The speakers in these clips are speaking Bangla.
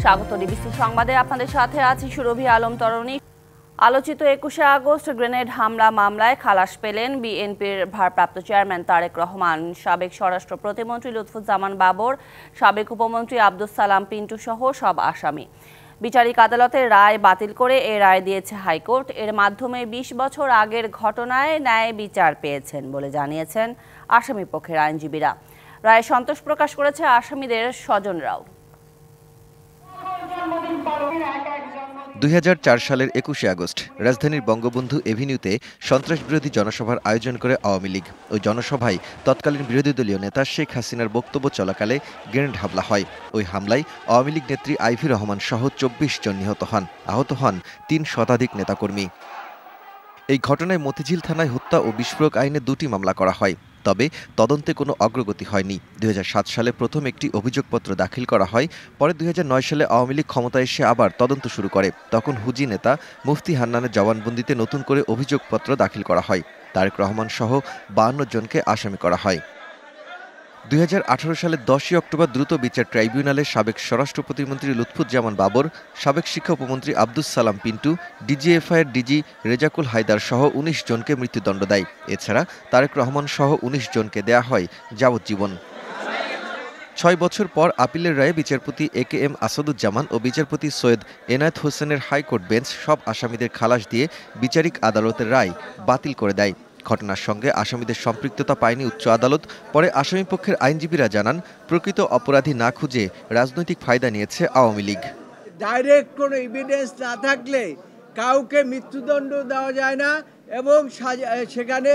স্বাগত ডিবিসি সংবাদে আপনাদের সাথে আছি সুরভি আলম তরণী। আলোচিত 21শে আগস্ট গ্রেনেড হামলা মামলায় খালাস পেলেন বিএনপির ভারপ্রাপ্ত চেয়ারম্যান তারেক রহমান, সাবেক স্বরাষ্ট্র প্রতিমন্ত্রী লুৎফুজ্জামান বাবর, সাবেক উপমন্ত্রী আব্দুস সালাম পিন্টু সহ সব আসামি। বিচারিক আদালতের রায় বাতিল করে এ রায় দিয়েছে হাইকোর্ট। এর মাধ্যমে 20 বছর আগের ঘটনায় ন্যায় বিচার পেয়েছেন বলে জানিয়েছেন আসামি পক্ষের আইনজীবীরা। রায়ে সন্তোষ প্রকাশ করেছে আসামিদের স্বজনরাও। 2004 সালের 21শে আগস্ট রাজধানীর বঙ্গবন্ধু এভিনিউতে সন্ত্রাসবিরোধী জনসভার আয়োজন করে আওয়ামী লীগ। ওই জনসভায় তৎকালীন বিরোধী দলীয় নেতা শেখ হাসিনার বক্তব্য চলাকালে গ্রেনেড হামলা হয়। ওই হামলায় আওয়ামী লীগ নেত্রী আইভি রহমান সহ 24 জন নিহত হন। আহত হন 3 শতাধিক নেতাকর্মী। এই ঘটনায় মতিঝিল থানায় হত্যা ও বিস্ফোরক আইনে 2টি মামলা করা হয়, তবে তদন্তে কোনো অগ্রগতি হয়নি। 2007 সালে প্রথম একটি অভিযোগপত্র দাখিল করা হয়। পরে 2009 সালে আওয়ামী লীগ ক্ষমতায় এসে আবার তদন্ত শুরু করে। তখন হুজি নেতা মুফতি হান্নানের জবানবন্দিতে নতুন করে অভিযোগপত্র দাখিল করা হয়। তারেক রহমান সহ 52 জনকে আসামি করা হয়। 2018 সালের 10 অক্টোবর দ্রুত বিচার ট্রাইব্যুনালে সাবেক স্বরাষ্ট্র প্রতিমন্ত্রী লুৎফুজ্জামান বাবর, সাবেক শিক্ষা উপমন্ত্রী আব্দুস সালাম পিন্টু, ডিজিএফআইয়ের ডিজি রেজাকুল হায়দার সহ 19 জনকে মৃত্যুদণ্ড দেয়। এছাড়া তারেক রহমান সহ 19 জনকে দেয়া হয় যাবজ্জীবন। 6 বছর পর আপিলের রায়ে বিচারপতি AKM আসাদুজ্জামান ও বিচারপতি সৈয়দ এনায়েত হোসেনের হাইকোর্ট বেঞ্চ সব আসামিদের খালাস দিয়ে বিচারিক আদালতের রায় বাতিল করে দেয়। ঘটনার সঙ্গে আসামিদের সম্পৃক্ততা পায়নি উচ্চ আদালত। পরে আসামিপক্ষের আইনজীবীরা জানান, প্রকৃত অপরাধী না খুঁজে রাজনৈতিক ফায়দা নিয়েছে আওয়ামী লীগ। ডাইরেক্ট কোনো এভিডেন্স না থাকলে কাউকে মৃত্যুদণ্ড দেওয়া যায় না এবং সেখানে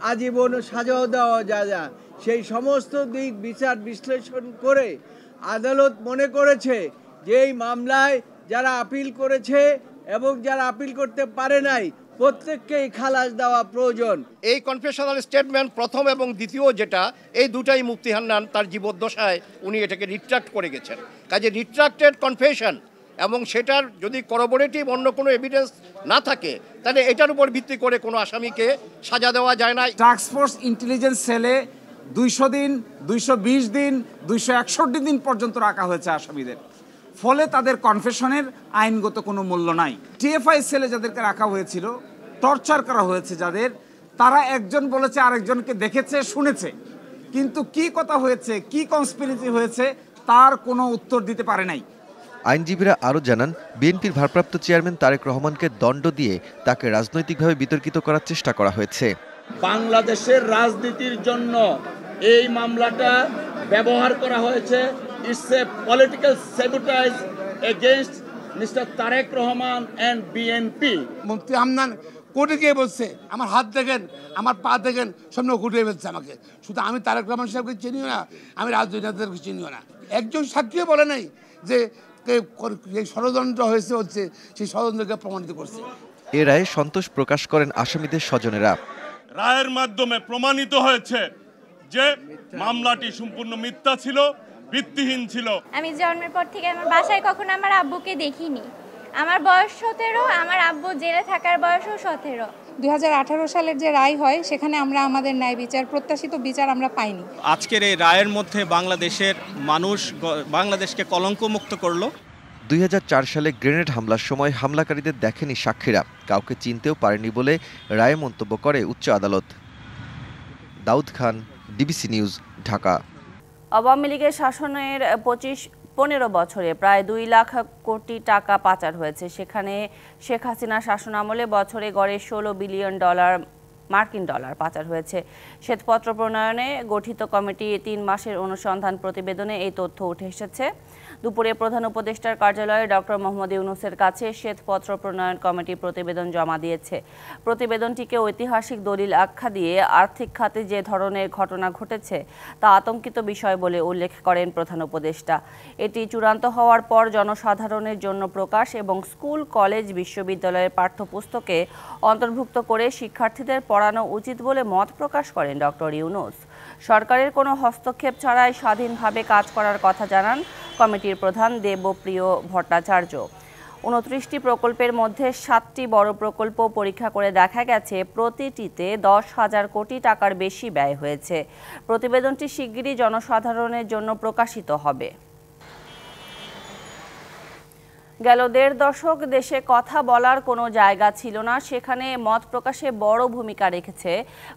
আজীবন সাজাও দেওয়া যায় না। সেই সমস্ত দিক বিচার বিশ্লেষণ করে আদালত মনে করেছে যে এই মামলায় যারা আপিল করেছে এবং যারা আপিল করতে পারে নাই প্রত্যেককেই খালাস দেওয়া প্রয়োজন। এই কনফেশনাল স্টেটমেন্ট প্রথম এবং দ্বিতীয় যেটা, এই দুটাই মুফতি হান্নান তার জীবদ্দশায় উনি এটাকে রিট্রাক্ট করে গেছেন। কাজে রিট্রাক্টেড কনফেশন এবং সেটার যদি করবোরেটিভ অন্য কোনো এভিডেন্স না থাকে তাহলে এটার উপর ভিত্তি করে কোনো আসামিকে সাজা দেওয়া যায় না। টাস্ক ফোর্স ইন্টেলিজেন্স সেলে 200 দিন, 220 দিন, 261 দিন পর্যন্ত রাখা হয়েছে আসামিদের। ফলে তাদের কনফেশনের আইনগত কোনো মূল্য নাই। টিএফআই সেলে যাদেরকে রাখা হয়েছিল, টর্চার করা হয়েছে যাদের, তারা একজন বলেছে আরেকজনকে দেখেছে, শুনেছে, কিন্তু কি কথা হয়েছে, কি কনস্পিরেসি হয়েছে তার কোনো উত্তর দিতে পারে নাই। আইনজীবীরা আরও জানান, বিএনপির ভারপ্রাপ্ত চেয়ারম্যান তারেক রহমানকে দণ্ড দিয়ে তাকে রাজনৈতিকভাবে বিতর্কিত করার চেষ্টা করা হয়েছে। বাংলাদেশের রাজনীতির জন্য এই মামলাটা ব্যবহার করা হয়েছে। It's a political sabotage against Mr. Tarek Rahman and BNP. মুফতি হান্নান কোর্টে গিয়ে বলছে, আমার হাত দেখেন, আমার পা দেখেন, সামনে ঘুরিয়ে ফেলছে আমাকে। শুধু আমি তারেক রহমান সাহেবকে চিনিও না, আমি রাজনীতিকে চিনিও না। একজন সাক্ষীও বলে নাই যে ষড়যন্ত্র হচ্ছে সেই ষড়যন্ত্রকে প্রমাণিত করছে। এ রায়ে সন্তোষ প্রকাশ করেন আসামিদের স্বজনেরা। রায়ের মাধ্যমে প্রমাণিত হয়েছে যে মামলাটি সম্পূর্ণ মিথ্যা ছিল, ভিত্তিহীন ছিল। আমি জন্মের পর থেকে আমার বাসায় কখনো আমার আব্বুকে দেখিনি। আমার বয়স 17, আমার আব্বু জেলে থাকার বয়সও 17। 2018 সালের যে রায় হয় সেখানে আমরা আমাদের ন্যায় বিচার, প্রত্যাশিত বিচার আমরা পাইনি। আজকের এই রায়ের মধ্যে বাংলাদেশের মানুষ বাংলাদেশকে কলঙ্কমুক্ত করলো। 2004 সালে গ্রেনেড হামলার সময় হামলাকারীদের দেখেনি সাক্ষীরা, কাউকে চিনতেও পারেনি বলে রায়ে মন্তব্য করে উচ্চ আদালত। Daud Khan, DBC news, Dhaka. আওয়ামী লীগের শাসনের 15 বছরে প্রায় 2 লাখ কোটি টাকা পাচার হয়েছে। সেখানে শেখ হাসিনা শাসনামলে বছরে গড়ে 16 বিলিয়ন মার্কিন ডলার পাচার হয়েছে। শ্বেতপত্র প্রণয়নে গঠিত কমিটি 3 মাসের অনুসন্ধান প্রতিবেদনে এই তথ্য উঠে এসেছে। দুপুরে প্রধান উপদেষ্টার কার্যালয়ে ডক্টর মোহাম্মদ ইউনূসের কাছে শ্বেতপত্র প্রণয়ন কমিটি প্রতিবেদন জমা দিয়েছে। প্রতিবেদনটিকে ঐতিহাসিক দলিল আখ্যা দিয়ে আর্থিক খাতে যে ধরনের ঘটনা ঘটেছে তা আতঙ্কিত বিষয় বলে উল্লেখ করেন প্রধান উপদেষ্টা। এটি চূড়ান্ত হওয়ার পর জনসাধারণের জন্য প্রকাশ এবং স্কুল, কলেজ, বিশ্ববিদ্যালয়ের পাঠ্যপুস্তকে অন্তর্ভুক্ত করে শিক্ষার্থীদের পড়ানো উচিত বলে মত প্রকাশ করেন ডক্টর ইউনূস। সরকারের কোনো হস্তক্ষেপ ছাড়াই স্বাধীনভাবে কাজ করার কথা জানান কমিটির প্রধান দেবপ্রিয় ভট্টাচার্য। 29টি প্রকল্পের মধ্যে 7টি বড় প্রকল্প পরীক্ষা করে দেখা গেছে প্রতিটিতে 10,000 কোটি টাকার বেশি ব্যয় হয়েছে। প্রতিবেদনটি শিগগিরই জনসাধারণের জন্য প্রকাশিত হবে। গেল ১.৫ দশক দেশে কথা বলার কোনো জায়গা ছিল না, সেখানে মত প্রকাশে বড় ভূমিকা রেখেছে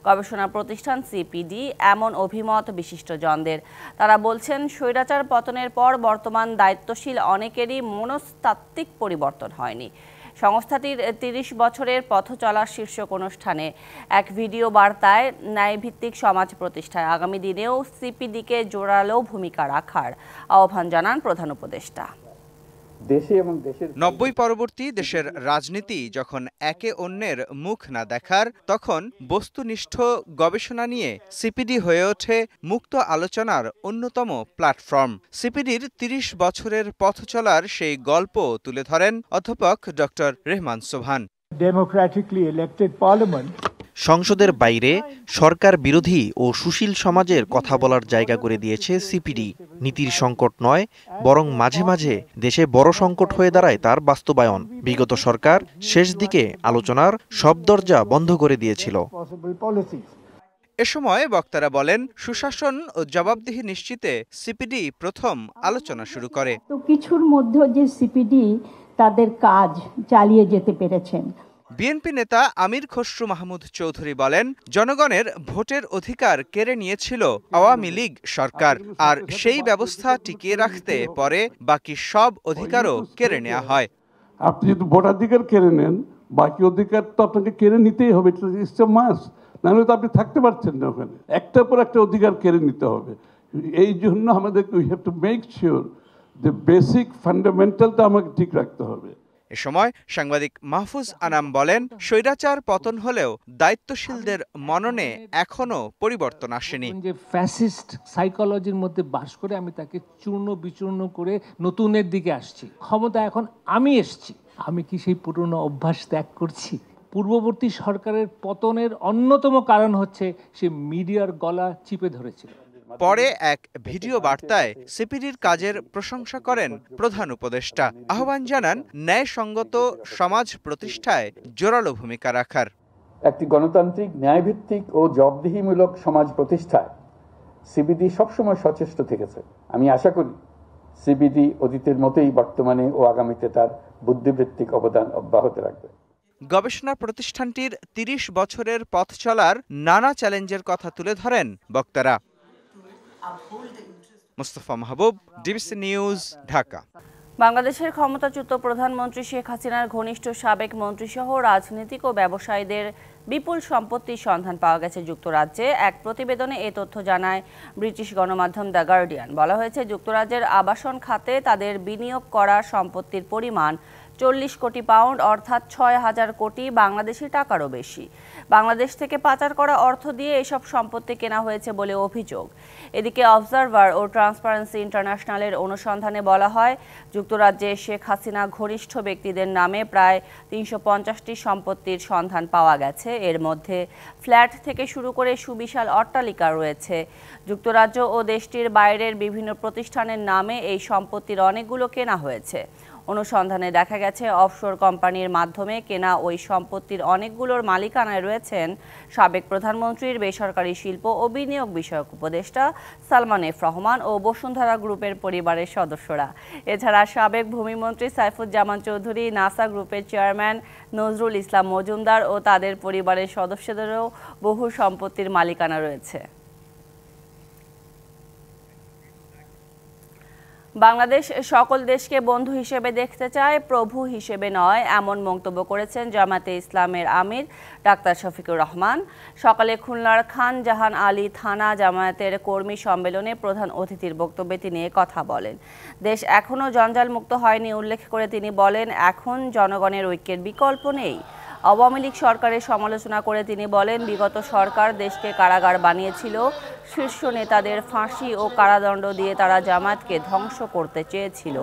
গবেষণা প্রতিষ্ঠান সিপিডি, এমন অভিমত বিশিষ্টজনদের। তারা বলছেন, স্বৈরাচার পতনের পর বর্তমান দায়িত্বশীল অনেকেরই মনস্তাত্ত্বিক পরিবর্তন হয়নি। সংস্থাটির ৩০ বছরের পথ চলার শীর্ষক অনুষ্ঠানে এক ভিডিও বার্তায় ন্যায়ভিত্তিক সমাজ প্রতিষ্ঠায় আগামী দিনেও সিপিডিকে জোরালো ভূমিকা রাখার আহ্বান জানান প্রধান উপদেষ্টা। ৯০ পরবর্তী দেশের রাজনীতি যখন একে অন্যের মুখ না দেখার, তখন বস্তুনিষ্ঠ গবেষণা নিয়ে সিপিডি হয়ে ওঠে মুক্ত আলোচনার অন্যতম প্ল্যাটফর্ম। সিপিডির ৩০ বছরের পথ চলার সেই গল্প তুলে ধরেন অধ্যাপক doctor Rehman Sobhan. Democratically elected parliament সংসদের বাইরে সরকার বিরোধী ও সুশীল সমাজের কথা বলার জায়গা করে দিয়েছে সিপিডি। নীতির সংকট নয়, বরং মাঝে মাঝে দেশে বড় সংকট হয়ে দাঁড়ায় তার বাস্তবায়ন। বিগত সরকার শেষ দিকে আলোচনার সব দরজা বন্ধ করে দিয়েছিল। এ সময় বক্তারা বলেন, সুশাসন ও জবাবদিহি নিশ্চিতে সিপিডি প্রথম আলোচনা শুরু করে। তো কিছুর মধ্যে যে সিপিডি তাদের কাজ চালিয়ে যেতে পেরেছেন। বিএনপি নেতা আমির খসরু মাহমুদ চৌধুরী বলেন, জনগণের ভোটের অধিকার কেড়ে নিয়েছিল আওয়ামী লীগ সরকার, আর সেই ব্যবস্থা টিকিয়ে রাখতে পরে বাকি সব অধিকারও কেড়ে নেওয়া হয়। আপনি যদি ভোটাধিকার কেড়ে নেন, বাকি অধিকার তো আপনাকে কেড়ে নিতেই হবে, ইটস এ মাস্ট, নাহলে তো আপনি থাকতে পারছেন না ওখানে। একটার পর একটা অধিকার কেড়ে নিতে হবে। এই জন্য আমাদের we have to make sure যে বেসিক ফান্ডামেন্টালটা আমাকে ঠিক রাখতে হবে। এ সময় সাংবাদিক মাহফুজ আনাম বলেন, স্বৈরাচার পতন হলেও দায়িত্বশীলদের মননে এখনো পরিবর্তন আসেনি। যে ফ্যাসিস্ট সাইকোলজির মধ্যে বাস করে আমি তাকে চূর্ণ বিচূর্ণ করে নতুনের দিকে আসছি। ক্ষমতা এখন আমি এসছি, আমি কি সেই পুরনো অভ্যাস ত্যাগ করছি? পূর্ববর্তী সরকারের পতনের অন্যতম কারণ হচ্ছে সে মিডিয়ার গলা চিপে ধরেছিল। পরে এক ভিডিও বার্তায় সিপিডির কাজের প্রশংসা করেন প্রধান উপদেষ্টা। আহ্বান জানান ন্যায়সঙ্গত সমাজ প্রতিষ্ঠায় জোরালো ভূমিকা রাখার। একটি গণতান্ত্রিক, ন্যায়ভিত্তিক ও জবাবদিহিমূলক সমাজ প্রতিষ্ঠায় সিপিডি সবসময় সচেষ্ট থেকেছে। আমি আশা করি সিপিডি অতীতের মতোই বর্তমানে ও আগামীতে তার বুদ্ধিবৃত্তিক অবদান অব্যাহত রাখবে। গবেষণা প্রতিষ্ঠানটির ৩০ বছরের পথ চলার নানা চ্যালেঞ্জের কথা তুলে ধরেন বক্তারা। মুস্তাফা মাহবুব, ডিবিসি নিউজ, ঢাকা। বাংলাদেশের ক্ষমতাচ্যুত প্রধানমন্ত্রী শেখ হাসিনার ঘনিষ্ঠ সাবেক মন্ত্রীসহ রাজনীতিক ও ব্যবসায়ীদের বিপুল সম্পত্তির সন্ধান পাওয়া গেছে যুক্তরাজ্যে। এক প্রতিবেদনে এ তথ্য জানায় ব্রিটিশ গণমাধ্যম দ্য গার্ডিয়ান। বলা হয়েছে, যুক্তরাজ্যের আবাসন খাতে তাদের বিনিয়োগ করা সম্পত্তির পরিমাণ ৪০ কোটি পাউন্ড, অর্থাৎ ৬,০০০ কোটি বাংলাদেশি টাকারও বেশি। বাংলাদেশ থেকে পাচার করা অর্থ দিয়ে এসব সম্পত্তি কেনা হয়েছে বলে অভিযোগ। এদিকে অবজারভার ও ট্রান্সপারেন্সি ইন্টারন্যাশনালের অনুসন্ধানে বলা হয়, যুক্তরাজ্যে শেখ হাসিনা ঘনিষ্ঠ ব্যক্তিদের নামে প্রায় ৩৫০টি সম্পত্তির সন্ধান পাওয়া গেছে। এর মধ্যে ফ্ল্যাট থেকে শুরু করে সুবিশাল অট্টালিকা রয়েছে। যুক্তরাজ্য ও দেশটির বাইরের বিভিন্ন প্রতিষ্ঠানের নামে এই সম্পত্তির অনেকগুলো কেনা হয়েছে। অনুসন্ধানে দেখা গেছে, অফশোর কোম্পানির মাধ্যমে কেনা ওই সম্পত্তির অনেকগুলোর মালিকানায় রয়েছেন সাবেক প্রধানমন্ত্রীর বেসরকারি শিল্প ও বিনিয়োগ বিষয়ক উপদেষ্টা সালমান এফ রহমান ও বসুন্ধরা গ্রুপের পরিবারের সদস্যরা। এছাড়া সাবেক ভূমিমন্ত্রী সাইফুজ্জামান চৌধুরী, নাসা গ্রুপের চেয়ারম্যান নজরুল ইসলাম মজুমদার ও তাদের পরিবারের সদস্যদেরও বহু সম্পত্তির মালিকানা রয়েছে। বাংলাদেশ সকল দেশকে বন্ধু হিসেবে দেখতে চায়, প্রভু হিসেবে নয়, এমন মন্তব্য করেছেন জামায়াতে ইসলামের আমির ডাক্তার শফিকুর রহমান। সকালে খুলনার খান জাহান আলী থানা জামায়াতের কর্মী সম্মেলনে প্রধান অতিথির বক্তব্যে তিনি কথা বলেন। দেশ এখনও জঞ্জালমুক্ত হয়নি উল্লেখ করে তিনি বলেন, এখন জনগণের ঐক্যের বিকল্প নেই। আওয়ামী লীগ সরকারের সমালোচনা করে তিনি বলেন, বিগত সরকার দেশকে কারাগার বানিয়েছিল, শীর্ষ নেতাদের ফাঁসি ও কারাদণ্ড দিয়ে তারা জামায়াতকে ধ্বংস করতে চেয়েছিল।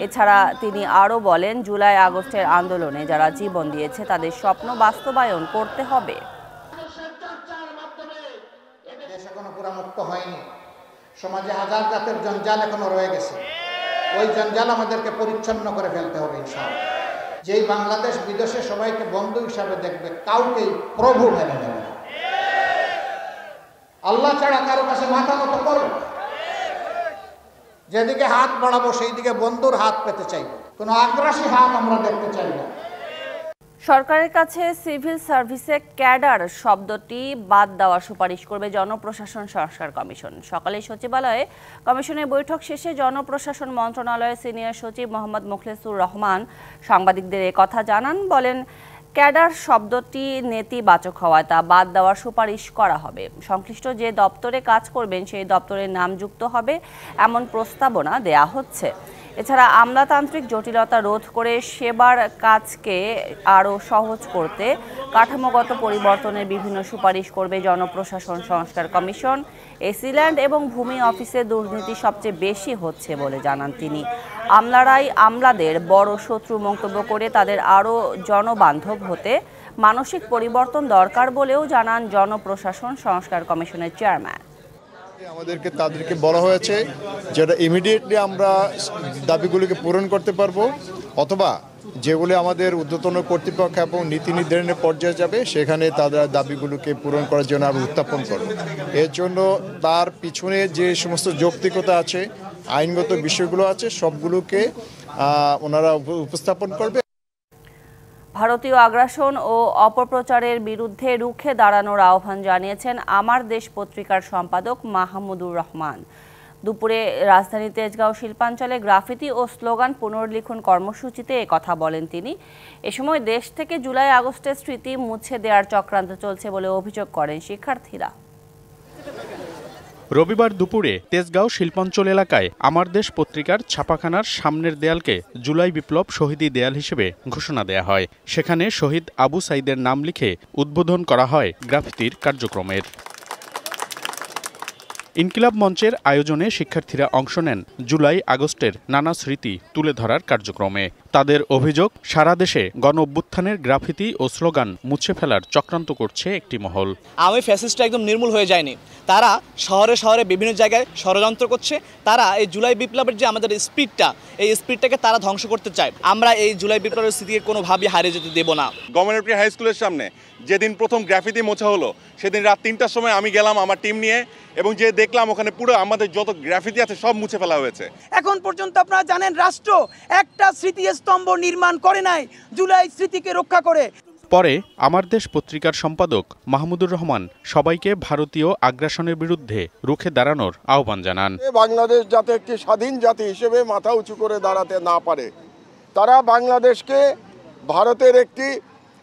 এছাড়া তিনি আরও বলেন, জুলাই আগস্টের আন্দোলনে যারা জীবন দিয়েছে তাদের স্বপ্ন বাস্তবায়ন করতে হবে। দেশ এখনো পুরো মুক্ত হয়নি, সমাজে হাজার জাতের জঞ্জাল এখনো রয়ে গেছে। ওই জঞ্জাল আমাদেরকে পরিচ্ছন্ন করে ফেলতে হবে ইনশাআল্লাহ। যেই বাংলাদেশ বিদেশে সবাইকে বন্ধু হিসাবে দেখবে, কাউকেই প্রভু মেনে নেবে না, আল্লাহ ছাড়া কারো কাছে মাথা নত করবে। যেদিকে হাত বাড়াবো সেই দিকে বন্ধুর হাত পেতে চাইব। কোনো আগ্রাসী হাত আমরা দেখতে চাই না। সরকারের কাছে সিভিল সার্ভিসে ক্যাডার শব্দটি বাদ দেওয়ার সুপারিশ করবে জনপ্রশাসন সংস্কার কমিশন। সকালে সচিবালয়ে কমিশনের বৈঠক শেষে জনপ্রশাসন মন্ত্রণালয়ের সিনিয়র সচিব মোহাম্মদ মোখলেসুর রহমান সাংবাদিকদের কথা জানান। বলেন, ক্যাডার শব্দটি নেতিবাচক হওয়ায় তা বাদ দেওয়ার সুপারিশ করা হবে। সংশ্লিষ্ট যে দপ্তরে কাজ করবেন সেই দপ্তরের নাম যুক্ত হবে এমন প্রস্তাবনা দেয়া হচ্ছে। এছাড়া আমলাতান্ত্রিক জটিলতা রোধ করে সেবার কাজকে আরও সহজ করতে কাঠামোগত পরিবর্তনের বিভিন্ন সুপারিশ করবে জনপ্রশাসন সংস্কার কমিশন। এসিল্যান্ড এবং ভূমি অফিসে দুর্নীতি সবচেয়ে বেশি হচ্ছে বলে জানান তিনি। আমলারাই আমলাদের বড় শত্রু মন্তব্য করে তাদের আরও জনবান্ধব হতে মানসিক পরিবর্তন দরকার বলেও জানান জনপ্রশাসন সংস্কার কমিশনের চেয়ারম্যান। আমাদেরকে তাদেরকে বলা হয়েছে যেটা ইমিডিয়েটলি আমরা দাবিগুলিকে পূরণ করতে পারবো, অথবা যেগুলি আমাদের ঊর্ধ্বতন কর্তৃপক্ষ এবং নীতি নির্ধারণের পর্যায়ে যাবে সেখানে তাদের দাবিগুলোকে পূরণ করার জন্য আমরা উত্থাপন করব। এর জন্য তার পিছনে যে সমস্ত যৌক্তিকতা আছে, আইনগত বিষয়গুলো আছে, সবগুলোকে ওনারা উপস্থাপন করবে। ভারতীয় আগ্রাসন ও অপপ্রচারের বিরুদ্ধে রুখে দাঁড়ানোর আহ্বান জানিয়েছেন আমার দেশ পত্রিকার সম্পাদক মাহমুদুর রহমান। দুপুরে রাজধানী তেজগাঁও শিল্পাঞ্চলে গ্রাফিতি ও স্লোগান পুনর্লিখন কর্মসূচিতে একথা বলেন তিনি। এ সময় দেশ থেকে জুলাই আগস্টের স্মৃতি মুছে দেওয়ার চক্রান্ত চলছে বলে অভিযোগ করেন শিক্ষার্থীরা। রবিবার দুপুরে তেজগাঁও শিল্পাঞ্চল এলাকায় আমার দেশ পত্রিকার ছাপাখানার সামনের দেয়ালকে জুলাই বিপ্লব শহীদি দেয়াল হিসেবে ঘোষণা দেয়া হয়। সেখানে শহীদ আবু সাইদের নাম লিখে উদ্বোধন করা হয় গ্রাফিতির কার্যক্রমের। ইনকিলাব মঞ্চের আয়োজনে শিক্ষার্থীরা অংশ নেন জুলাই আগস্টের নানা স্মৃতি তুলে ধরার কার্যক্রমে। তাদের অভিযোগ, সারা দেশে গণ অভ্যুত্থানের গ্রাফিতি ও স্লোগান মুছে ফেলার চক্রান্ত করছে একটি মহল। আমি ফ্যাসিস্টটা একদম নির্মূল হয়ে যায়নি, তারা শহরে শহরে বিভিন্ন জায়গায় ষড়যন্ত্র করছে। তারা এই জুলাই বিপ্লবের যে আমাদের স্পিডটা, এই স্পিডটাকে তারা ধ্বংস করতে চায়। আমরা এই জুলাই বিপ্লবের স্মৃতিকে কোনোভাবেই হারিয়ে যেতে দেব না। গভর্নমেন্ট হাই স্কুলের সামনে যেদিন প্রথম গ্রাফিতি মোছা হলো সেদিন রাত ৩টার সময় আমি গেলাম আমার টিম নিয়ে, এবং যে দেখলাম ওখানে পুরো আমাদের যত গ্রাফিতি আছে সব মুছে ফেলা হয়েছে। এখন পর্যন্ত আপনারা জানেন রাষ্ট্র একটা স্মৃতিস্তম্ভ নির্মাণ করে নাই জুলাই স্মৃতিকে রক্ষা করে। পরে আমার দেশ পত্রিকার সম্পাদক মাহমুদুর রহমান সবাইকে ভারতীয় আগ্রাসনের বিরুদ্ধে রুখে দাঁড়ানোর আহ্বান জানান। বাংলাদেশ যাতে একটি স্বাধীন জাতি হিসেবে মাথা উঁচু করে দাঁড়াতে না পারে, তারা বাংলাদেশকে ভারতের একটি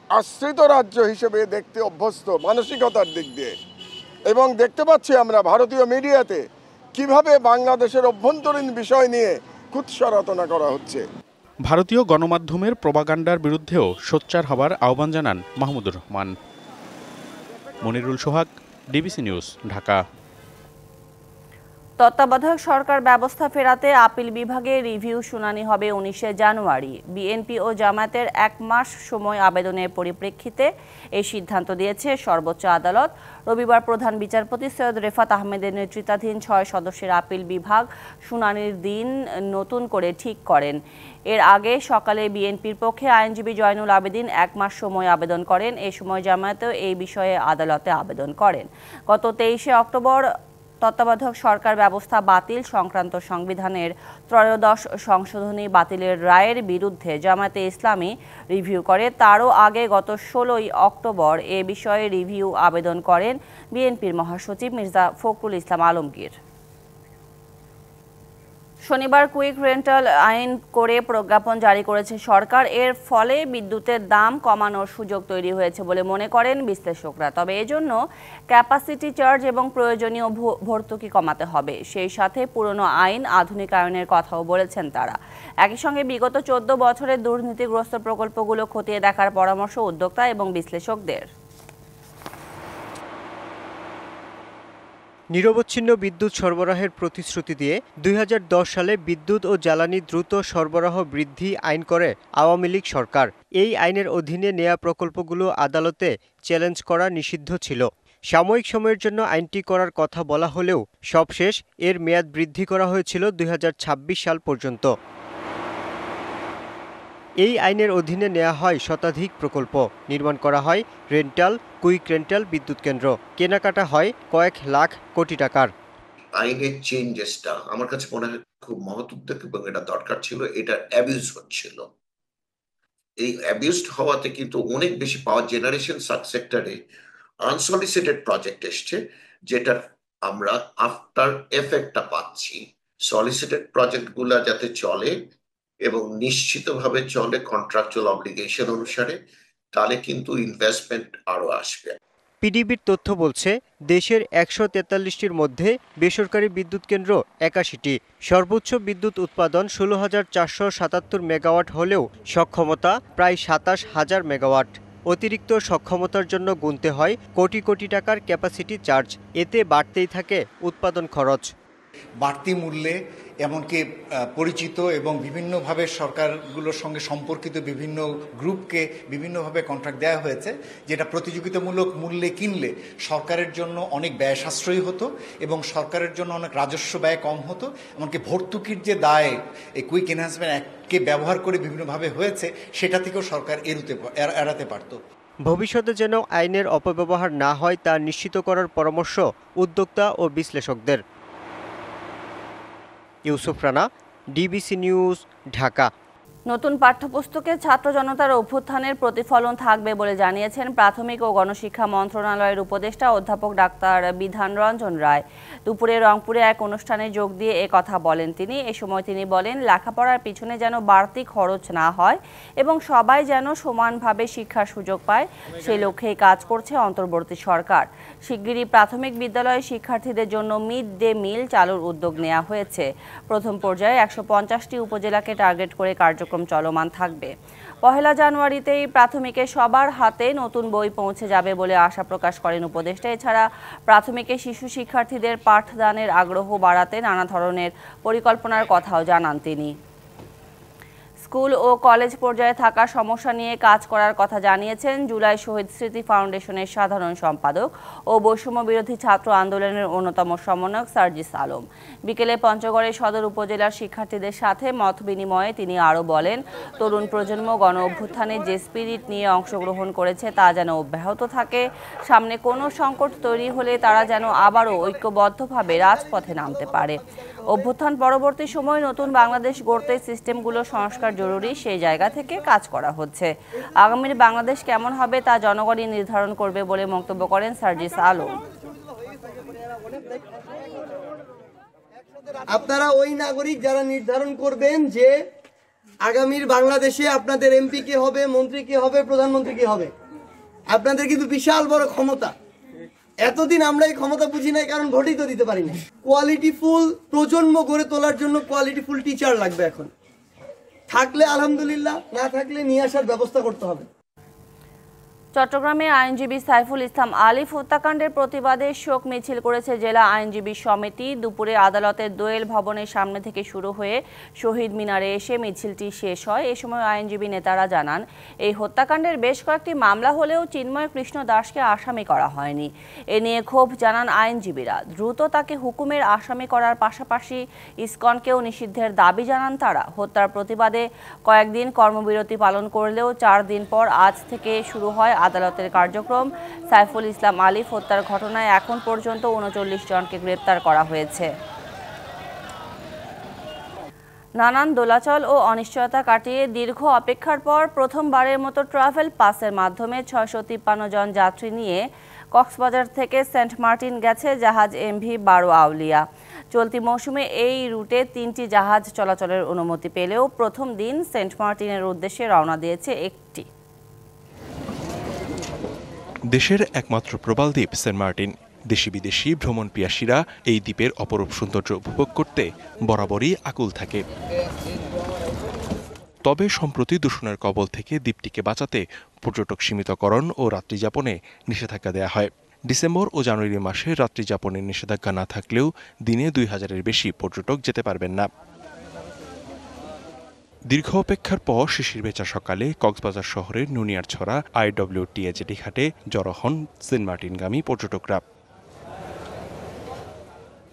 আশ্রিত রাজ্য হিসেবে দেখতে অভ্যস্ত মানসিকতার দিক দিয়ে। এবং দেখতে পাচ্ছি আমরা ভারতীয় মিডিয়াতে কিভাবে বাংলাদেশের অভ্যন্তরীণ বিষয় নিয়ে কুৎসা করা হচ্ছে। ভারতীয় গণমাধ্যমের প্রোপাগান্ডার বিরুদ্ধেও সোচ্চার হবার আহ্বান জানান মাহমুদুর রহমান। মনিরুল সোহাগ, ডিবিসি নিউজ, ঢাকা। তত্ত্বাবধায়ক সরকার ব্যবস্থা ফেরাতে আপিল বিভাগে রিভিউ শুনানি হবে 19শে জানুয়ারি। বিএনপি ও জামায়াতের 1 মাস সময় আবেদনের পরিপ্রেক্ষিতে এই সিদ্ধান্ত দিয়েছে সর্বোচ্চ আদালত। রবিবার প্রধান বিচারপতি সৈয়দ রেফাত আহমেদের নেতৃত্বাধীন 6 সদস্যের আপিল বিভাগ শুনানির দিন নতুন করে ঠিক করেন। এর আগে সকালে বিএনপির পক্ষে আইনজীবী জয়নুল আবেদিন 1 মাস সময় আবেদন করেন। এই সময় জামায়াতেও এই বিষয়ে আদালতে আবেদন করেন। গত 23শে অক্টোবর তত্ত্বাবধায়ক সরকার ব্যবস্থা বাতিল সংক্রান্ত সংবিধানের 13 সংশোধনী বাতিলের রায়ের বিরুদ্ধে জামায়াতে ইসলামী রিভিউ করে। তারও আগে গত 16ই অক্টোবর এ বিষয়ে রিভিউ আবেদন করেন বিএনপির মহাসচিব মির্জা ফখরুল ইসলাম আলমগীর। শনিবার কুইক রেন্টাল আইন করে প্রজ্ঞাপন জারি করেছে সরকার। এর ফলে বিদ্যুতের দাম কমানোর সুযোগ তৈরি হয়েছে বলে মনে করেন বিশ্লেষকরা। তবে এজন্য ক্যাপাসিটি চার্জ এবং প্রয়োজনীয় ভর্তুকি কমাতে হবে। সেই সাথে পুরনো আইন আধুনিকায়নের কথাও বলেছেন তারা। একই সঙ্গে বিগত 14 বছরের দুর্নীতিগ্রস্ত প্রকল্পগুলো খতিয়ে দেখার পরামর্শ উদ্যোক্তা এবং বিশ্লেষকদের। নিরবচ্ছিন্ন বিদ্যুৎ সরবরাহের প্রতিশ্রুতি দিয়ে 2010 সালে বিদ্যুৎ ও জ্বালানি দ্রুত সরবরাহ বৃদ্ধি আইন করে আওয়ামী লীগ সরকার। এই আইনের অধীনে নেয়া প্রকল্পগুলো আদালতে চ্যালেঞ্জ করা নিষিদ্ধ ছিল। সাময়িক সময়ের জন্য আইনটি করার কথা বলা হলেও সবশেষ এর মেয়াদ বৃদ্ধি করা হয়েছিল 2026 সাল পর্যন্ত। এই আইনের অধীনে নেওয়া হয় শতাধিক প্রকল্প, নির্মাণ করা হয় রেন্টাল, কুইক রেন্টাল বিদ্যুৎ কেন্দ্র, কেনাকাটা হয় কয়েক লাখ কোটি টাকার। আইনের চেঞ্জেসটা আমার কাছে মনে হয় খুব মহৎ উদ্যোগ এবং এটা দরকার ছিল। এটা অ্যাবিউজ হচ্ছিল। এই অ্যাবিউজড হওয়াতে কিন্তু অনেক বেশি পাওয়ার জেনারেশন সেক্টরে আনসলিসিটেড প্রজেক্ট এসছে, যেটার আমরা আফটার এফেক্টটা পাচ্ছি। সলিসিটেড প্রজেক্টগুলো যাতে চলে এবং নিশ্চিতভাবে চলে কন্ট্রাকচুয়াল অব্লিগেশন অনুসারে, তাহলে কিন্তু ইনভেস্টমেন্ট আরো আসবে। পিডিবির তথ্য বলছে দেশের ১৪৩টির মধ্যে বেসরকারি বিদ্যুৎ কেন্দ্র ৮১টি। সর্বোচ্চ বিদ্যুৎ উৎপাদন ১৬,৪৭৭ মেগাওয়াট হলেও সক্ষমতা প্রায় ২৭,০০০ মেগাওয়াট। অতিরিক্ত সক্ষমতার জন্য গুনতে হয় কোটি কোটি টাকার ক্যাপাসিটি চার্জ। এতে বাড়তেই থাকে উৎপাদন খরচ। বাড়তি মূল্যে এমনকি পরিচিত এবং বিভিন্নভাবে সরকারগুলোর সঙ্গে সম্পর্কিত বিভিন্ন গ্রুপকে বিভিন্নভাবে কন্ট্রাক্ট দেওয়া হয়েছে, যেটা প্রতিযোগিতামূলক মূল্যে কিনলে সরকারের জন্য অনেক ব্যয় সাশ্রয়ী হতো এবং সরকারের জন্য অনেক রাজস্ব ব্যয় কম হতো। এমনকি ভর্তুকির যে দায় এই কুইক এনহ্যান্সমেন্ট অ্যাক্টকে ব্যবহার করে বিভিন্নভাবে হয়েছে, সেটা থেকেও সরকার এড়াতে পারত। ভবিষ্যতে যেন আইনের অপব্যবহার না হয় তা নিশ্চিত করার পরামর্শ উদ্যোক্তা ও বিশ্লেষকদের। Yusuf Rana, DBC news, Dhaka. নতুন পাঠ্যপুস্তকে ছাত্র জনতার অভ্যুত্থানের প্রতিফলন থাকবে বলে জানিয়েছেন প্রাথমিক ও গণশিক্ষা মন্ত্রণালয়ের উপদেষ্টা অধ্যাপক ডাক্তার বিধান রঞ্জন রায়। দুপুরে রংপুরে এক অনুষ্ঠানে যোগ দিয়ে কথা বলেন তিনি। এ সময় তিনি বলেন, লেখাপড়ার পিছনে যেন বাড়তি খরচ না হয় এবং সবাই যেন সমানভাবে শিক্ষার সুযোগ পায়, সেই লক্ষ্যেই কাজ করছে অন্তর্বর্তী সরকার। শিগগিরই প্রাথমিক বিদ্যালয়ের শিক্ষার্থীদের জন্য মিড ডে মিল চালুর উদ্যোগ নেওয়া হয়েছে। প্রথম পর্যায়ে ১৫০টি উপজেলাকে টার্গেট করে কার্যক্রম চলমান থাকবে। ১ জানুয়ারিতেই প্রাথমিকে সবার হাতে নতুন বই পৌঁছে যাবে বলে আশা প্রকাশ করেন উপদেষ্টা। এছাড়া প্রাথমিকে শিশু শিক্ষার্থীদের পাঠদানের আগ্রহ বাড়াতে নানা ধরনের পরিকল্পনার কথাও জানান তিনি। স্কুল ও কলেজ পর্যায়ে থাকা সমস্যা নিয়ে কাজ করার কথা জানিয়েছেন জুলাই শহীদ স্মৃতি ফাউন্ডেশনের সাধারণ সম্পাদক ও বৈষম্য বিরোধী ছাত্র আন্দোলনের অন্যতম সমন্বয়ক সার্জিস আলম। বিকেলে পঞ্চগড়ে সদর উপজেলার শিক্ষার্থীদের সাথে মত বিনিময়ে তিনি আরও বলেন, তরুণ প্রজন্ম গণ অভ্যুত্থানে যে স্পিরিট নিয়ে অংশগ্রহণ করেছে তা যেন অব্যাহত থাকে। সামনে কোনো সংকট তৈরি হলে তারা যেন আবারও ঐক্যবদ্ধভাবে রাজপথে নামতে পারে। অভ্যুত্থান পরবর্তী সময় নতুন বাংলাদেশ গড়তে সিস্টেমগুলো সংস্কার জরুরি, সেই জায়গা থেকে কাজ করা হচ্ছে। আগামীর বাংলাদেশ কেমন হবে তা জনগণই নির্ধারণ করবে বলে মন্তব্য করেন সার্জিস আলম। আপনারা ওই নাগরিক যারা নির্ধারণ করবেন যে আগামীর বাংলাদেশে আপনাদের এমপি কে হবে, মন্ত্রী কে হবে, প্রধানমন্ত্রী কে হবে। আপনাদের কিন্তু বিশাল বড় ক্ষমতা। এতদিন আমরা এই ক্ষমতা বুঝি নাই, কারণ ভোটই তো দিতে পারি না। কোয়ালিটিফুল প্রজন্ম গড়ে তোলার জন্য কোয়ালিটিফুল টিচার লাগবে। এখন থাকলে আলহামদুলিল্লাহ, না থাকলে নিয়ে আসার ব্যবস্থা করতে হবে। চট্টগ্রামে আইনজীবী সাইফুল ইসলাম আলিফ হত্যাকাণ্ডের প্রতিবাদে শোক মিছিল করেছে জেলা আইনজীবী সমিতি। দুপুরে আদালতের দোয়েল ভবনের সামনে থেকে শুরু হয়ে শহীদ মিনারে এসে মিছিলটি শেষ হয়। এ সময় আইনজীবী নেতারা জানান, এই হত্যাকাণ্ডের বেশ কয়েকটি মামলা হলেও চিন্ময় কৃষ্ণ দাসকে আসামি করা হয়নি। এ নিয়ে ক্ষোভ জানান আইনজীবীরা। দ্রুত তাকে হুকুমের আসামি করার পাশাপাশি ইসকনকেও নিষিদ্ধের দাবি জানান তারা। হত্যার প্রতিবাদে কয়েকদিন কর্মবিরতি পালন করলেও ৪ দিন পর আজ থেকে শুরু হয় আদালতের কার্যক্রম। সাইফুল ইসলাম আলিফ হত্যার ঘটনায় এখন পর্যন্ত ৩৯ জনকে গ্রেপ্তার করা হয়েছে। নানান দোলাচল ও অনিশ্চয়তা কাটিয়ে দীর্ঘ অপেক্ষার পর প্রথমবারের মতো ট্রাভেল পাসের মাধ্যমে ৬৫৩ জন যাত্রী নিয়ে কক্সবাজার থেকে সেন্ট মার্টিন গেছে জাহাজ এমভি বারো আউলিয়া। চলতি মৌসুমে এই রুটে ৩টি জাহাজ চলাচলের অনুমতি পেলেও প্রথম দিন সেন্ট মার্টিনের উদ্দেশ্যে রওনা দিয়েছে একটি। দেশের একমাত্র প্রবাল দ্বীপ সেন্ট মার্টিন। দেশি বিদেশি ভ্রমণ পিয়াসীরা এই দ্বীপের অপরূপ সৌন্দর্য উপভোগ করতে বরাবরই আকুল থাকে। তবে সম্প্রতি দূষণের কবল থেকে দ্বীপটিকে বাঁচাতে পর্যটক সীমিতকরণ ও রাত্রিযাপনে নিষেধাজ্ঞা দেওয়া হয়। ডিসেম্বর ও জানুয়ারি মাসে রাত্রিযাপনের নিষেধাজ্ঞা না থাকলেও দিনে ২,০০০-এর বেশি পর্যটক যেতে পারবেন না। দীর্ঘ অপেক্ষার পর শিশির ভেজা সকালে কক্সবাজার শহরের নুনিয়ারছড়া IWTA জেটিঘাটে জড়ো হন সেন্ট মার্টিনগামী পর্যটকরা।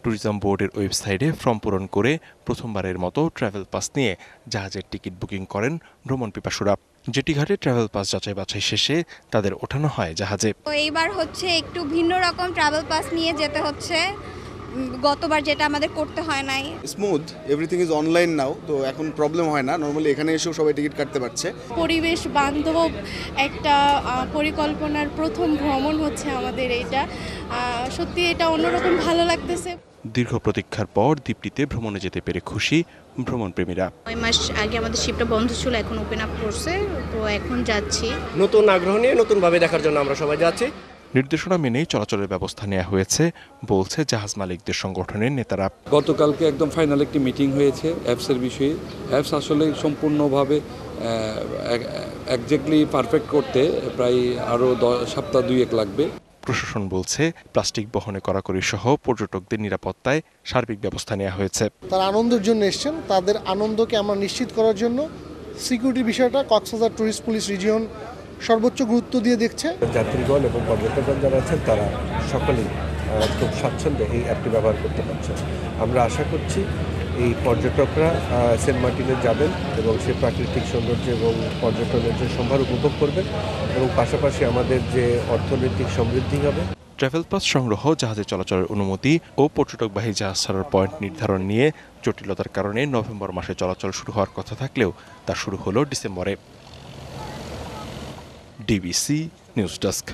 ট্যুরিজম বোর্ডের ওয়েবসাইটে ফর্ম পূরণ করে প্রথমবারের মতো ট্রাভেল পাস নিয়ে জাহাজের টিকিট বুকিং করেন ভ্রমণ পিপাসুরা। জেটিঘাটে ট্রাভেল পাস যাচাই বাছাই শেষে তাদের ওঠানো হয় জাহাজে। এইবার হচ্ছে একটু ভিন্ন রকম ট্রাভেল পাস নিয়ে যেতে হচ্ছে, গতবার যেটা আমাদের করতে হয় নাই। স্মুথ, এভরিথিং ইজ অনলাইন নাও, তো এখন প্রবলেম হয় না। নর্মালি এখানে এসেও সবাই টিকিট কাটতে পারছে। পরিবেশ বান্ধব একটা পরিকল্পনার প্রথম ভ্রমণ হচ্ছে আমাদের এইটা, সত্যি এটা অন্যরকম ভালো লাগতেছে। দীর্ঘ প্রতীক্ষার পর দ্বীপটিতে ভ্রমণে যেতে পেরে খুশি ভ্রমণপ্রেমীরা। 9 মাস আগে আমাদের শিপটা বন্ধ ছিল, এখন ওপেন আপ করছে, তো এখন যাচ্ছি। নতুন আগ্রহ নিয়ে নতুনভাবে দেখার জন্য আমরা সবাই যাচ্ছি। নির্দেশনা মেনেই চলাচলের ব্যবস্থা নেওয়া হয়েছে বলছে জাহাজ মালিকদের সংগঠনের নেতারা। গতকালকে একদম ফাইনাল একটি মিটিং হয়েছে অ্যাপসের বিষয়ে। অ্যাপস আসলে সম্পূর্ণভাবে একজ্যাক্টলি পারফেক্ট করতে প্রায় আরও সপ্তাহ 2-1 লাগবে। প্রশাসন বলছে প্লাস্টিক বহনে কড়াকড়ি সহ পর্যটকদের নিরাপত্তায় সার্বিক ব্যবস্থা নেওয়া হয়েছে। তারা আনন্দের জন্য এসছেন, তাদের আনন্দকে আমরা নিশ্চিত করার জন্য সিকিউরিটি বিষয়টা কক্সবাজার ট্যুরিস্ট পুলিশ রিজিয়ন সর্বোচ্চ গুরুত্ব দিয়ে দেখছে। যাত্রীগণ এবং পর্যটকগণ যারা আছেন তারা সকলেই খুব স্বাচ্ছন্দ্যে এই অ্যাপটি ব্যবহার করতে পারছেন। আমরা আশা করছি এই পর্যটকরা সেন্ট মার্টিনে যাবেন এবং সে প্রাকৃতিক সৌন্দর্য এবং পর্যটনের যে সম্ভার উপভোগ করবেন এবং পাশাপাশি আমাদের যে অর্থনৈতিক সমৃদ্ধি হবে। ট্রাভেল পাস সংগ্রহ, জাহাজে চলাচলের অনুমতি ও পর্যটকবাহী জাহাজ ছাড়ার পয়েন্ট নির্ধারণ নিয়ে জটিলতার কারণে নভেম্বর মাসে চলাচল শুরু হওয়ার কথা থাকলেও তা শুরু হলো ডিসেম্বরে। DBC news desk.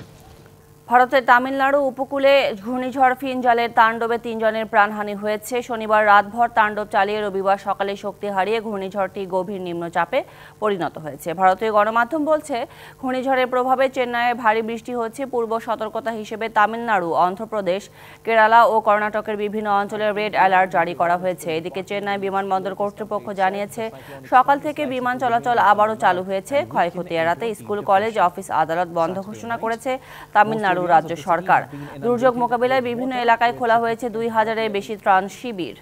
ভারতের তামিলনাড়ু উপকূলে ঘূর্ণিঝড় ফিনজালের তাণ্ডবে 3 জনের প্রাণহানি হয়েছে। শনিবার রাতভর তাণ্ডব চালিয়ে রবিবার সকালে শক্তি হারিয়ে ঘূর্ণিঝড়টি গভীর নিম্নচাপে পরিণত হয়েছে। ভারতীয় গণমাধ্যম বলছে, ঘূর্ণিঝড়ের প্রভাবে চেন্নাইয়ে ভারী বৃষ্টি হচ্ছে। পূর্ব সতর্কতা হিসেবে তামিলনাড়ু, অন্ধ্রপ্রদেশ, কেরালা ও কর্ণাটকের বিভিন্ন অঞ্চলে রেড অ্যালার্ট জারি করা হয়েছে। এদিকে চেন্নাই বিমানবন্দর কর্তৃপক্ষ জানিয়েছে, সকাল থেকে বিমান চলাচল আবারও চালু হয়েছে। ক্ষয়ক্ষতি এড়াতে স্কুল, কলেজ, অফিস, আদালত বন্ধ ঘোষণা করেছে তামিলনাড়ু রাজ্য সরকার। দুর্যোগ মোকাবিলায় বিভিন্ন এলাকায় খোলা হয়েছে 2000-এর বেশি ত্রাণ শিবির।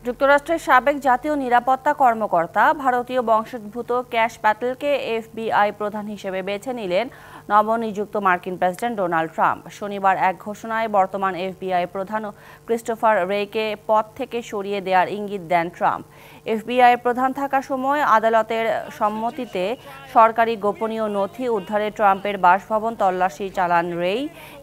যুক্তরাষ্ট্রের সাবেক জাতীয় নিরাপত্তা কর্মকর্তা ভারতীয় বংশোদ্ভূত ক্যাশ প্যাটেলকে FBI প্রধান হিসেবে বেছে নিলেন নবনিযুক্ত মার্কিন প্রেসিডেন্ট ডোনাল্ড ট্রাম্প। শনিবার এক ঘোষণায় বর্তমান FBI প্রধান ক্রিস্টোফার রেকে পদ থেকে সরিয়ে দেওয়ার ইঙ্গিত দেন ট্রাম্প। FBI প্রধান থাকার সময় আদালতের সম্মতিতে সরকারি গোপনীয় নথি উদ্ধারে ট্রাম্পের বাসভবন তল্লাশি চালান রেই।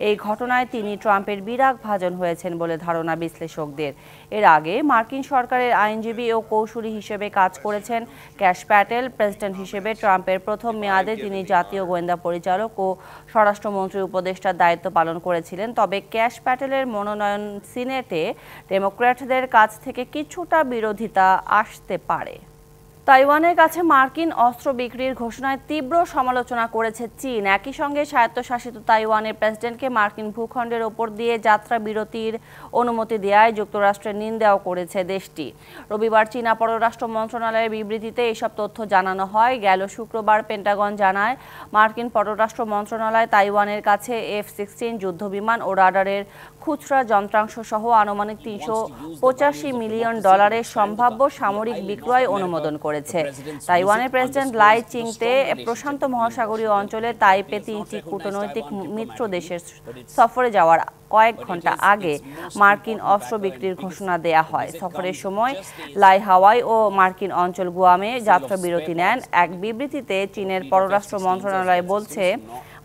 এই ঘটনায় তিনি ট্রাম্পের বিরাগ ভাজন হয়েছেন বলে ধারণা বিশ্লেষকদের। এর আগে মার্কিন সরকারের আইনজীবী ও কৌশলী হিসেবে কাজ করেছেন ক্যাশ প্যাটেল। প্রেসিডেন্ট হিসেবে ট্রাম্পের প্রথম মেয়াদে তিনি জাতীয় গোয়েন্দা পরিচালক ও স্বরাষ্ট্রমন্ত্রী উপদেষ্টার দায়িত্ব পালন করেছিলেন। তবে ক্যাশ প্যাটেলের মনোনয়ন সিনেটে ডেমোক্র্যাটদের কাছ থেকে কিছুটা বিরোধিতা আসতে পারে। তাইওয়ানের কাছে মার্কিন অস্ত্র বিক্রির ঘোষণায় তীব্র সমালোচনা করেছে চীন। একই সঙ্গে স্বায়ত্তশাসিত তাইওয়ানের প্রেসিডেন্টকে মার্কিন ভূখণ্ডের ওপর দিয়ে যাত্রা বিরতির অনুমতি দেওয়ায় যুক্তরাষ্ট্রের নিন্দাও করেছে দেশটি। রবিবার চীনা পররাষ্ট্র মন্ত্রণালয়ের বিবৃতিতে এসব তথ্য জানানো হয়। গেল শুক্রবার পেন্টাগন জানায়, মার্কিন পররাষ্ট্র মন্ত্রণালয় তাইওয়ানের কাছে F-16 যুদ্ধবিমান ও রাডারের খুচরা যন্ত্রাংশ সহ আনুমানিক $385 মিলিয়ন সম্ভাব্য সামরিক বিক্রয় অনুমোদন করেছে। তাইওয়ানের প্রেসিডেন্ট লাই চিংতে প্রশান্ত মহাসাগরীয় অঞ্চলে তাইপে 3টি কূটনৈতিক মিত্র দেশের সফরে যাওয়ার কয়েক ঘন্টা আগে মার্কিন অস্ত্র বিক্রির ঘোষণা দেয়া হয়। সফরের সময় লাই হাওয়াই ও মার্কিন অঞ্চল গুয়ামে যাত্রা বিরতি নেন। এক বিবৃতিতে চীনের পররাষ্ট্র মন্ত্রণালয় বলছে,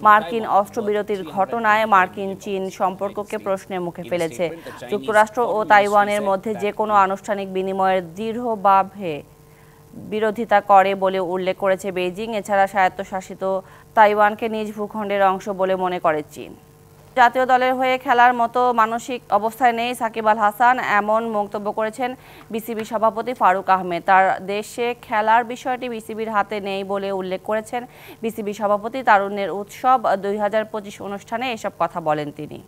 মার্কিন অস্ত্রবিরতির ঘটনায় মার্কিন চীন সম্পর্ককে প্রশ্নের মুখে ফেলেছে। যুক্তরাষ্ট্র ও তাইওয়ানের মধ্যে যে কোনো আনুষ্ঠানিক বিনিময়ের দৃঢ়ভাবে বিরোধিতা করে বলে উল্লেখ করেছে বেইজিং। এছাড়া স্বায়ত্তশাসিত তাইওয়ানকে নিজ ভূখণ্ডের অংশ বলে মনে করে চীন। জাতীয় দলের হয়ে খেলার মতো মানসিক অবস্থায় নেই সাকিব আল হাসান, এমন মন্তব্য করেছেন বিসিবি সভাপতি ফারুক আহমেদ। তার দেশে খেলার বিষয়টি বিসিবির হাতে নেই বলে উল্লেখ করেছেন বিসিবি সভাপতি। তারুণ্যের উৎসব 2025 অনুষ্ঠানে এসব কথা বলেন তিনি।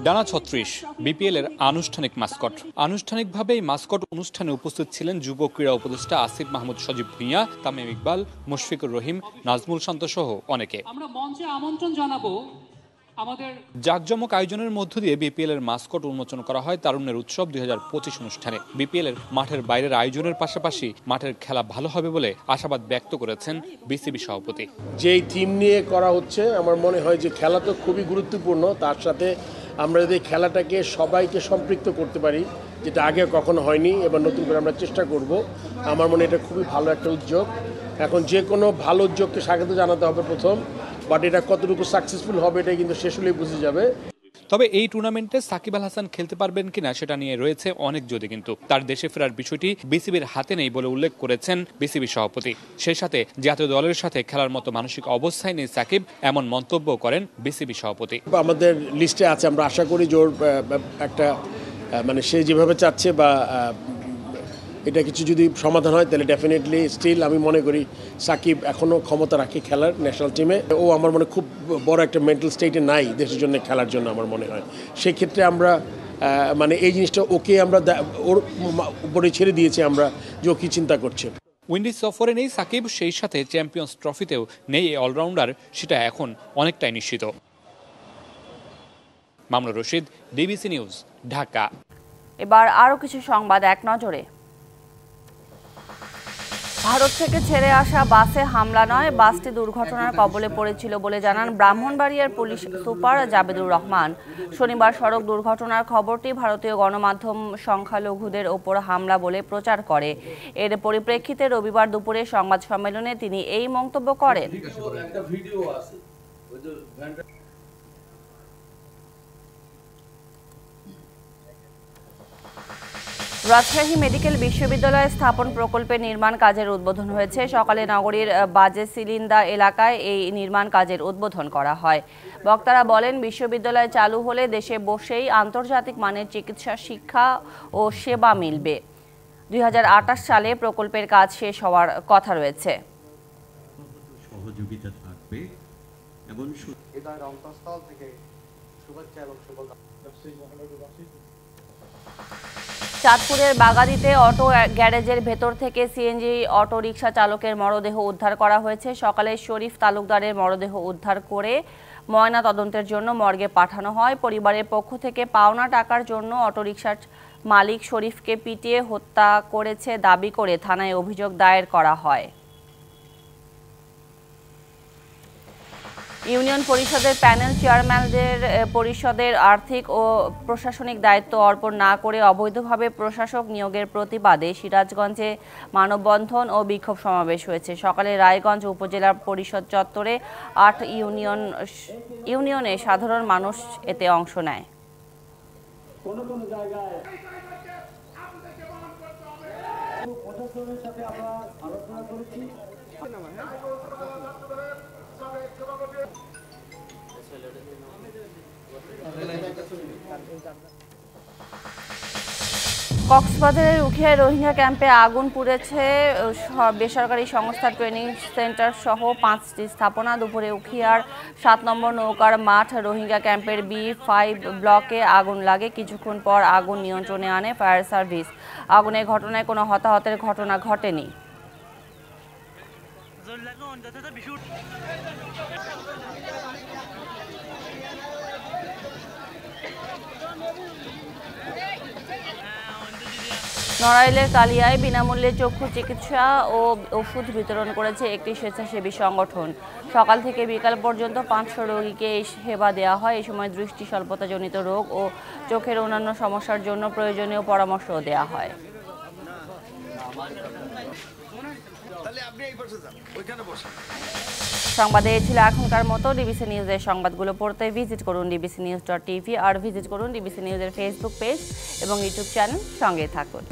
ডানা 36 বিপিএল এর আনুষ্ঠানিক মাস্কট। আনুষ্ঠানিকভাবে এই মাস্কট অনুষ্ঠানে উপস্থিত ছিলেন যুব ক্রীড়া উপদেষ্টা আসিফ মাহমুদ সজীব ভুঁইয়া, তামিম ইকবাল, মুশফিকুর রহিম, নাজমুল শান্ত সহ অনেকে। আমরা মঞ্চে আমন্ত্রণ জানাবো জাঁকজমক আয়োজনের মধ্য দিয়ে বিপিএল এর মাস্কট উন্মোচন করা হয় তারুণ্যের উৎসব 2025 অনুষ্ঠানে। বিপিএল এর মাঠের বাইরের আয়োজনের পাশাপাশি মাঠের খেলা ভালো হবে বলে আশাবাদ ব্যক্ত করেছেন বিসিবি সভাপতি। যেই থিম নিয়ে করা হচ্ছে আমার মনে হয় যে খেলা তো খুবই গুরুত্বপূর্ণ, তার সাথে আমরা যদি খেলাটাকে সবাইকে সম্পৃক্ত করতে পারি, যেটা আগে কখনো হয়নি, এবার নতুন করে আমরা চেষ্টা করব। আমার মনে এটা খুবই ভালো একটা উদ্যোগ। এখন যে কোনো ভালো উদ্যোগকে স্বাগত জানাতে হবে প্রথম, বাট এটা কতটুকু সাকসেসফুল হবে এটা কিন্তু শেষ হলেই বুঝে যাবে। তবে এই টুর্নামেন্টে সাকিব আল হাসান খেলতে পারবেন কিনা সেটা নিয়ে রয়েছে অনেক যদি, কিন্তু তার দেশে ফেরার বিষয়টি বিসিবির হাতে নেই বলে উল্লেখ করেছেন বিসিবি সভাপতি। সেই সাথে জাতীয় দলের সাথে খেলার মতো মানসিক অবস্থায় নেই সাকিব, এমন মন্তব্য করেন বিসিবি সভাপতি। আমাদের লিস্টে আছে, আমরা আশা করি জোর একটা মানে সে যেভাবে চাচ্ছে বা এটা কিছু যদি সমাধান হয় তাহলে ডেফিনেটলি স্টিল আমি মনে করি সাকিব এখনও ক্ষমতা রাখে খেলার ন্যাশনাল টিমে। ও আমার মনে খুব বড় একটা মেন্টাল স্টেটে নাই দেশের জন্য খেলার জন্য আমার মনে হয়। সেই ক্ষেত্রে আমরা মানে এই জিনিসটা ওকে আমরা ওর উপরে ছেড়ে দিয়েছি আমরা যে ও কী চিন্তা করছে। উইন্ডিজ সফরে নেই সাকিব, সেই সাথে চ্যাম্পিয়ন্স ট্রফিতেও নেই এই অলরাউন্ডার, সেটা এখন অনেকটাই নিশ্চিত। Mamunur Rashid, DBC news, Dhaka. এবার আরও কিছু সংবাদ এক নজরে। ভারত থেকে ছেড়ে আসা বাসে হামলা নয়, বাসটি দুর্ঘটনার কবলে পড়েছিল বলে জানান ব্রাহ্মণবাড়িয়ার পুলিশ সুপার জাবেদুর রহমান। শনিবার সড়ক দুর্ঘটনার খবরটি ভারতীয় গণমাধ্যম সংখ্যালঘুদের ওপর হামলা বলে প্রচার করে। এর পরিপ্রেক্ষিতে রবিবার দুপুরে সংবাদ সম্মেলনে তিনি এই মন্তব্য করেন। রাজশাহী মেডিকেল বিশ্ববিদ্যালয় স্থাপন প্রকল্পের নির্মাণ কাজের উদ্বোধন হয়েছে। সকালে নগরীর বাজে সিলিন্দা এলাকায় এই নির্মাণ কাজের উদ্বোধন করা হয়। বক্তারা বলেন, বিশ্ববিদ্যালয় চালু হলে দেশে বসেই আন্তর্জাতিক মানের চিকিৎসা শিক্ষা ও সেবা মিলবে। 2028 সালে প্রকল্পের কাজ শেষ হওয়ার কথা রয়েছে। সহযোগিতা থাকবে এবং চাঁদপুরের বাগাদিতে অটো গ্যারেজের ভেতর থেকে সিএনজি অটো রিকশা চালকের মরদেহ উদ্ধার করা হয়েছে। সকালে শরীফ তালুকদারের মরদেহ উদ্ধার করে ময়না তদন্তের জন্য মর্গে পাঠানো হয়। পরিবারের পক্ষ থেকে পাওনা টাকার জন্য অটোরিকশার মালিক শরীফকে পিটিয়ে হত্যা করেছে দাবি করে থানায় অভিযোগ দায়ের করা হয়। ইউনিয়ন পরিষদের প্যানেল চেয়ারম্যানদের পরিষদের আর্থিক ও প্রশাসনিক দায়িত্ব অর্পণ না করে অবৈধভাবে প্রশাসক নিয়োগের প্রতিবাদে সিরাজগঞ্জে মানববন্ধন ও বিক্ষোভ সমাবেশ হয়েছে। সকালে রায়গঞ্জ উপজেলা পরিষদ চত্বরে 8 ইউনিয়নে সাধারণ মানুষ এতে অংশ নেয়। কক্সবাজারের উখিয়ায় রোহিঙ্গা ক্যাম্পে আগুন পুড়েছে। বেসরকারি সংস্থা ট্রেনিং সেন্টার সহ 5টি স্থাপনা। দুপুরে উখিয়ার 7 নম্বর নৌকার মাঠ রোহিঙ্গা ক্যাম্পের B5 ব্লকে আগুন লাগে। কিছুক্ষণ পর আগুন নিয়ন্ত্রণে আনে ফায়ার সার্ভিস। আগুনের ঘটনায় কোনো হতাহতের ঘটনা ঘটেনি। নড়াইলের কালিয়ায় বিনামূল্যে চক্ষু চিকিৎসা ও ওষুধ বিতরণ করেছে একটি স্বেচ্ছাসেবী সংগঠন। সকাল থেকে বিকাল পর্যন্ত 500 রোগীকে এই সেবা দেওয়া হয়। এই সময় দৃষ্টি স্বল্পতাজনিত রোগ ও চোখের অন্যান্য সমস্যার জন্য প্রয়োজনীয় পরামর্শও দেওয়া হয়। সংবাদে এই ছিল এখনকার মতো। ডিবিসি নিউজের সংবাদগুলো পড়তে ভিজিট করুন dbcnews.tv আর ভিজিট করুন ডিবিসি নিউজের ফেসবুক পেজ এবং ইউটিউব চ্যানেল। সঙ্গে থাকুন।